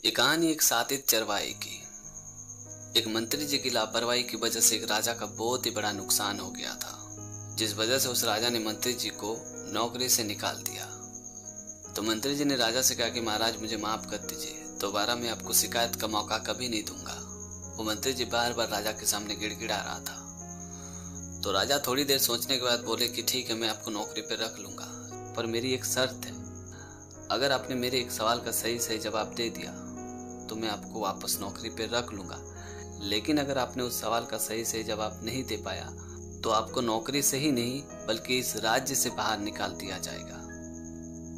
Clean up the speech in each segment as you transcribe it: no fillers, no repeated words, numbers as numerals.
ये कहानी एक सातित चरवाहे की। एक मंत्री जी की लापरवाही की वजह से एक राजा का बहुत ही बड़ा नुकसान हो गया था, जिस वजह से उस राजा ने मंत्री जी को नौकरी से निकाल दिया। तो मंत्री जी ने राजा से कहा कि महाराज मुझे माफ कर दीजिए, दोबारा मैं आपको शिकायत का मौका कभी नहीं दूंगा। वो मंत्री जी बार बार राजा के सामने गिड़गिड़ा रहा था। तो राजा थोड़ी देर सोचने के बाद बोले कि ठीक है, मैं आपको नौकरी पर रख लूंगा, पर मेरी एक शर्त है। अगर आपने मेरे एक सवाल का सही सही जवाब दे दिया तो मैं आपको वापस नौकरी पे रख लूंगा, लेकिन अगर आपने उस सवाल का सही सही जवाब नहीं दे पाया तो आपको नौकरी से ही नहीं बल्कि इस राज्य से बाहर निकाल दिया जाएगा।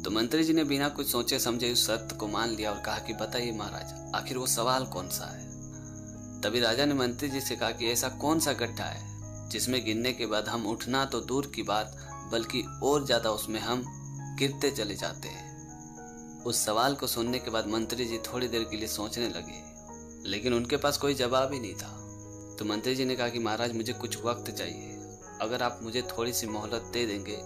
तो मंत्री जी ने बिना कुछ सोचे समझे उस शर्त को मान लिया और कहा कि बताइए महाराज, आखिर वो सवाल कौन सा है। तभी राजा ने मंत्री जी से कहा कि ऐसा कौन सा गड्ढा है जिसमें गिरने के बाद हम उठना तो दूर की बात बल्कि और ज्यादा उसमें हम गिरते चले जाते हैं। उस सवाल को सुनने के बाद मंत्री जी थोड़ी देर के लिए सोचने लगे, लेकिन उनके पास कोई जवाब ही नहीं था। तो मंत्री जी ने कहा कि महाराज मुझे कुछ वक्त चाहिए, अगर आप मुझे थोड़ी सी मोहलत दे देंगे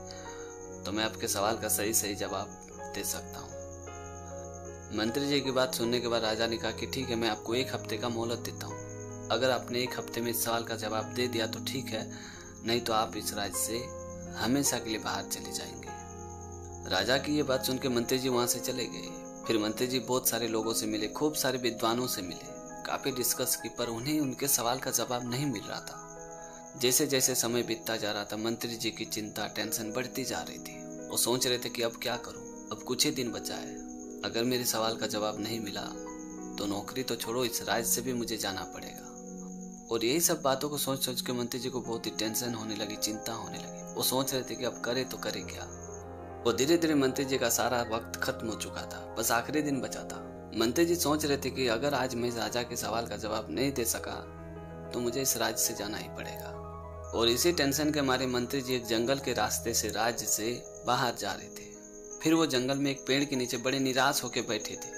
तो मैं आपके सवाल का सही सही जवाब दे सकता हूँ। मंत्री जी की बात सुनने के बाद राजा ने कहा कि ठीक है, मैं आपको 1 हफ्ते का मोहलत देता हूँ। अगर आपने 1 हफ्ते में इस सवाल का जवाब दे दिया तो ठीक है, नहीं तो आप इस राज्य से हमेशा के लिए बाहर चले जाएंगे। राजा की ये बात सुन के मंत्री जी वहां से चले गए। फिर मंत्री जी बहुत सारे लोगों से मिले, खूब सारे विद्वानों से मिले, काफी डिस्कस की, पर उन्हें उनके सवाल का जवाब नहीं मिल रहा था। जैसे जैसे समय बीतता जा रहा था मंत्री जी की चिंता टेंशन बढ़ती जा रही थी। वो सोच रहे थे कि अब क्या करूं, अब कुछ ही दिन बचा है, अगर मेरे सवाल का जवाब नहीं मिला तो नौकरी तो छोड़ो, इस राज्य से भी मुझे जाना पड़ेगा। और यही सब बातों को सोच सोच के मंत्री जी को बहुत ही टेंशन होने लगी, चिंता होने लगी। वो सोच रहे थे कि अब करे तो करे क्या। वो धीरे धीरे मंत्री जी का सारा वक्त खत्म हो चुका था, बस आखिरी दिन बचा था। मंत्री जी सोच रहे थे कि अगर आज मैं राजा के सवाल का जवाब नहीं दे सका तो मुझे इस राज्य से जाना ही पड़ेगा। और इसी टेंशन के मारे मंत्री जी एक जंगल के रास्ते से राज्य से बाहर जा रहे थे। फिर वो जंगल में एक पेड़ के नीचे बड़े निराश होकर बैठे थे।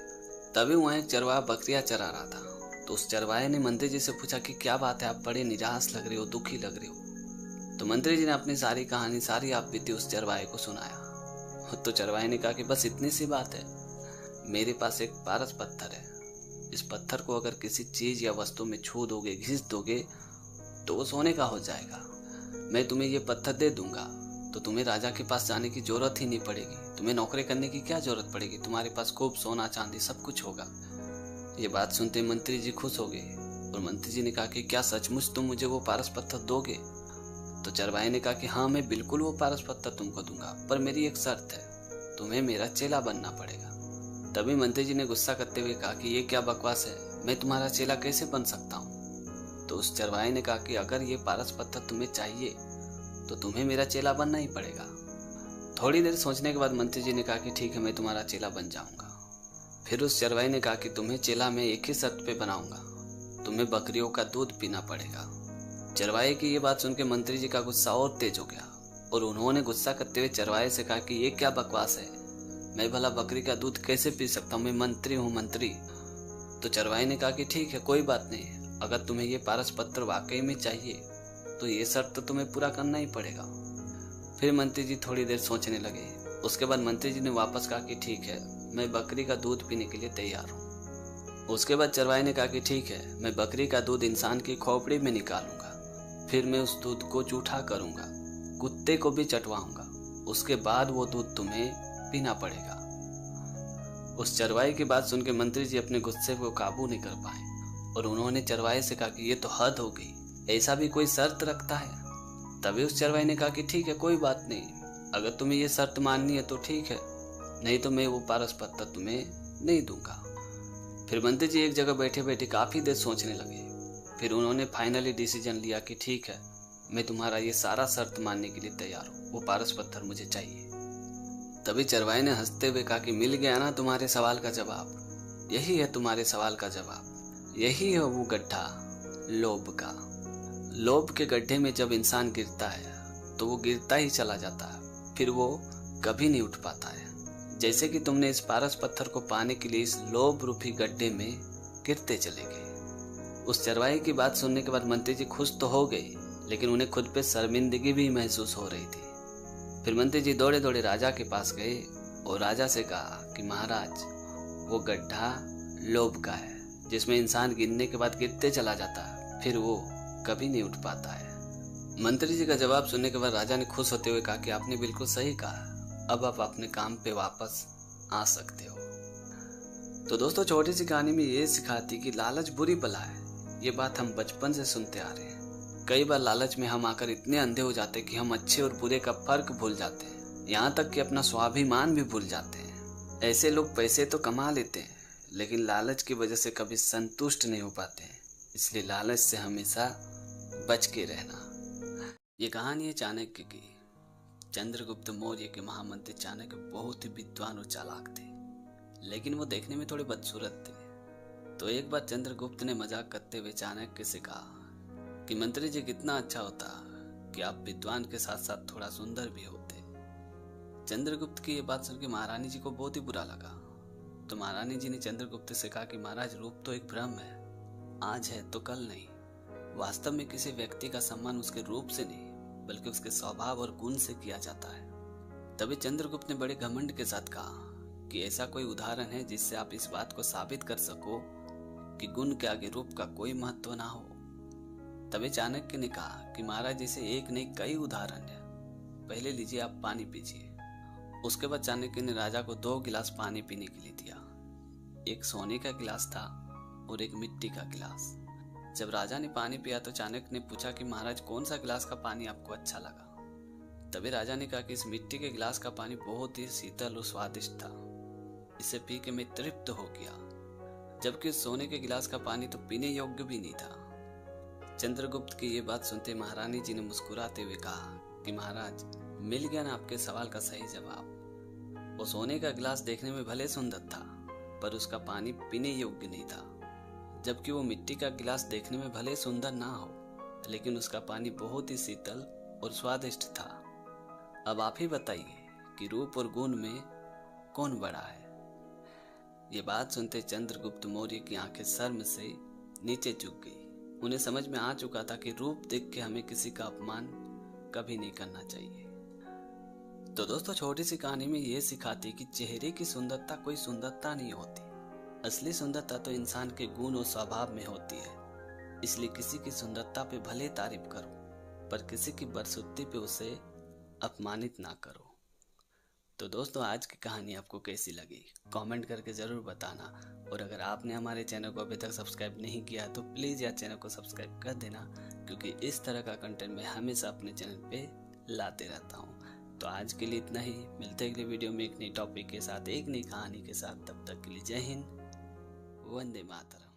तभी वहां एक चरवाहा बकरियां चरा रहा था। तो उस चरवाहे ने मंत्री जी से पूछा कि क्या बात है, आप बड़े निराश लग रहे हो, दुखी लग रहे हो। तो मंत्री जी ने अपनी सारी कहानी, सारी आप बीती उस चरवाहे को सुनाया। तो चरवाहे ने कहा कि बस इतनी सी बात है, मेरे पास एक पारस पत्थर है, इस पत्थर को अगर किसी चीज या वस्तु में छू दोगे, घिस दोगे तो वो सोने का हो जाएगा। मैं तुम्हें ये पत्थर दे दूंगा तो तुम्हें राजा के पास जाने की जरूरत ही नहीं पड़ेगी, तुम्हें नौकरी करने की क्या जरूरत पड़ेगी, तुम्हारे पास खूब सोना चांदी सब कुछ होगा। ये बात सुनते मंत्री जी खुश हो गए और मंत्री जी ने कहा कि क्या सचमुच तुम मुझे वो पारस पत्थर दोगे। तो चरवाहे ने कहा कि हाँ, मैं बिल्कुल वो पारस पत्थर तुमको दूंगा, पर मेरी एक शर्त है, तुम्हें मेरा चेला बनना पड़ेगा। तभी मंत्री जी ने गुस्सा करते हुए कहा कि ये क्या बकवास है, मैं तुम्हारा चेला कैसे बन सकता हूँ। तो उस चरवाहे ने कहा कि अगर ये पारस पत्थर तुम्हें चाहिए तो तुम्हें मेरा चेला बनना ही पड़ेगा। थोड़ी देर सोचने के बाद मंत्री जी ने कहा कि ठीक है, मैं तुम्हारा चेला बन जाऊंगा। फिर उस चरवाहे ने कहा कि तुम्हें चेला मैं एक ही शर्त पे बनाऊंगा, तुम्हें बकरियों का दूध पीना पड़ेगा। चरवाहे की ये बात सुनकर मंत्री जी का गुस्सा और तेज हो गया और उन्होंने गुस्सा करते हुए चरवाहे से कहा कि ये क्या बकवास है, मैं भला बकरी का दूध कैसे पी सकता हूँ, मैं मंत्री हूँ मंत्री। तो चरवाहे ने कहा कि ठीक है, कोई बात नहीं, अगर तुम्हें ये पारस पत्थर वाकई में चाहिए तो ये शर्त तो तुम्हें पूरा करना ही पड़ेगा। फिर मंत्री जी थोड़ी देर सोचने लगे। उसके बाद मंत्री जी ने वापस कहा कि ठीक है, मैं बकरी का दूध पीने के लिए तैयार हूँ। उसके बाद चरवाहे ने कहा कि ठीक है, मैं बकरी का दूध इंसान की खोपड़ी में निकालूंगा, फिर मैं उस दूध को जूठा करूंगा, कुत्ते को भी चटवाऊंगा, उसके बाद वो दूध तुम्हें पीना पड़ेगा। उस चरवाहे की बात सुनकर मंत्री जी अपने गुस्से को काबू नहीं कर पाए और उन्होंने चरवाहे से कहा कि ये तो हद हो गई, ऐसा भी कोई शर्त रखता है। तभी उस चरवाहे ने कहा कि ठीक है, कोई बात नहीं, अगर तुम्हें ये शर्त माननी है तो ठीक है, नहीं तो मैं वो पारस पत्थर तुम्हें नहीं दूंगा। फिर मंत्री जी एक जगह बैठे बैठे काफी देर सोचने लगे। फिर उन्होंने फाइनली डिसीजन लिया कि ठीक है, मैं तुम्हारा ये सारा शर्त मानने के लिए तैयार हूँ, वो पारस पत्थर मुझे चाहिए। तभी चरवाहे ने हंसते हुए कहा कि मिल गया ना तुम्हारे सवाल का जवाब, यही है तुम्हारे सवाल का जवाब, यही है वो गड्ढा, लोभ का। लोभ के गड्ढे में जब इंसान गिरता है तो वो गिरता ही चला जाता है, फिर वो कभी नहीं उठ पाता है। जैसे कि तुमने इस पारस पत्थर को पाने के लिए इस लोभ रूपी गड्ढे में गिरते चले गए। उस चरवाहे की बात सुनने के बाद मंत्री जी खुश तो हो गए, लेकिन उन्हें खुद पे शर्मिंदगी भी महसूस हो रही थी। फिर मंत्री जी दौड़े दौड़े राजा के पास गए और राजा से कहा कि महाराज, वो गड्ढा लोभ का है, जिसमें इंसान गिरने के बाद गिरते चला जाता है, फिर वो कभी नहीं उठ पाता है। मंत्री जी का जवाब सुनने के बाद राजा ने खुश होते हुए कहा कि आपने बिल्कुल सही कहा, अब आप अपने काम पे वापस आ सकते हो। तो दोस्तों, छोटी सी कहानी में ये सिखाती कि लालच बुरी बला है। ये बात हम बचपन से सुनते आ रहे हैं। कई बार लालच में हम आकर इतने अंधे हो जाते हैं कि हम अच्छे और बुरे का फर्क भूल जाते हैं, यहाँ तक कि अपना स्वाभिमान भी भूल जाते हैं। ऐसे लोग पैसे तो कमा लेते हैं, लेकिन लालच की वजह से कभी संतुष्ट नहीं हो पाते हैं। इसलिए लालच से हमेशा बच के रहना। ये कहानी है चाणक्य की। चंद्रगुप्त मौर्य के महामंत्री चाणक्य बहुत ही विद्वान और चालाक थे, लेकिन वो देखने में थोड़े बदसूरत थे। तो एक बार चंद्रगुप्त ने मजाक करते हुए चाणक्य से कहा कि मंत्री जी, कितना अच्छा होता कि आप विद्वान के साथ साथ थोड़ा सुंदर भी होते। चंद्रगुप्त की ये बात सुन के महारानी जी को बहुत ही बुरा लगा। तो महारानी जी ने चंद्रगुप्त से कहा कि महाराज, रूप तो एक भ्रम है, आज है तो कल नहीं। वास्तव में किसी व्यक्ति का सम्मान उसके रूप से नहीं, बल्कि उसके स्वभाव और गुण से किया जाता है। तभी चंद्रगुप्त ने बड़े घमंड के साथ कहा कि ऐसा कोई उदाहरण है जिससे आप इस बात को साबित कर सको कि गुण के आगे रूप का कोई महत्व ना हो। तभी चाणक्य ने कहा कि महाराज, जैसे एक नहीं कई उदाहरण है। पहले लीजिए, आप पानी पीजिए। उसके बाद चाणक्य ने राजा को 2 गिलास पानी पीने के लिए दिया। एक सोने का गिलास था और एक मिट्टी का गिलास। जब राजा ने पानी पिया तो चाणक्य ने पूछा कि महाराज, कौन सा गिलास का पानी आपको अच्छा लगा? तभी राजा ने कहा कि इस मिट्टी के गिलास का पानी बहुत ही शीतल और स्वादिष्ट था, इसे पी के मैं तृप्त हो गया। जबकि सोने के गिलास का पानी तो पीने योग्य भी नहीं था। चंद्रगुप्त की ये बात सुनते महारानी जी ने मुस्कुराते हुए कहा कि महाराज, मिल गया ना आपके सवाल का सही जवाब। वो सोने का गिलास देखने में भले सुंदर था, पर उसका पानी पीने योग्य नहीं था। जबकि वो मिट्टी का गिलास देखने में भले सुंदर ना हो, लेकिन उसका पानी बहुत ही शीतल और स्वादिष्ट था। अब आप ही बताइए कि रूप और गुण में कौन बड़ा है? ये बात सुनते चंद्रगुप्त मौर्य की आंखें शर्म से नीचे झुक गई। उन्हें समझ में आ चुका था कि रूप देख के हमें किसी का अपमान कभी नहीं करना चाहिए। तो दोस्तों, छोटी सी कहानी में ये सिखाती कि चेहरे की सुंदरता कोई सुंदरता नहीं होती। असली सुंदरता तो इंसान के गुण और स्वभाव में होती है। इसलिए किसी की सुंदरता पे भले तारीफ करो, पर किसी की बदसूरती पे उसे अपमानित ना करो। तो दोस्तों, आज की कहानी आपको कैसी लगी कमेंट करके ज़रूर बताना। और अगर आपने हमारे चैनल को अभी तक सब्सक्राइब नहीं किया तो प्लीज़ यार चैनल को सब्सक्राइब कर देना, क्योंकि इस तरह का कंटेंट मैं हमेशा अपने चैनल पे लाते रहता हूँ। तो आज के लिए इतना ही। मिलते हैं अगले वीडियो में एक नई टॉपिक के साथ, एक नई कहानी के साथ। तब तक के लिए जय हिंद, वंदे मातरम।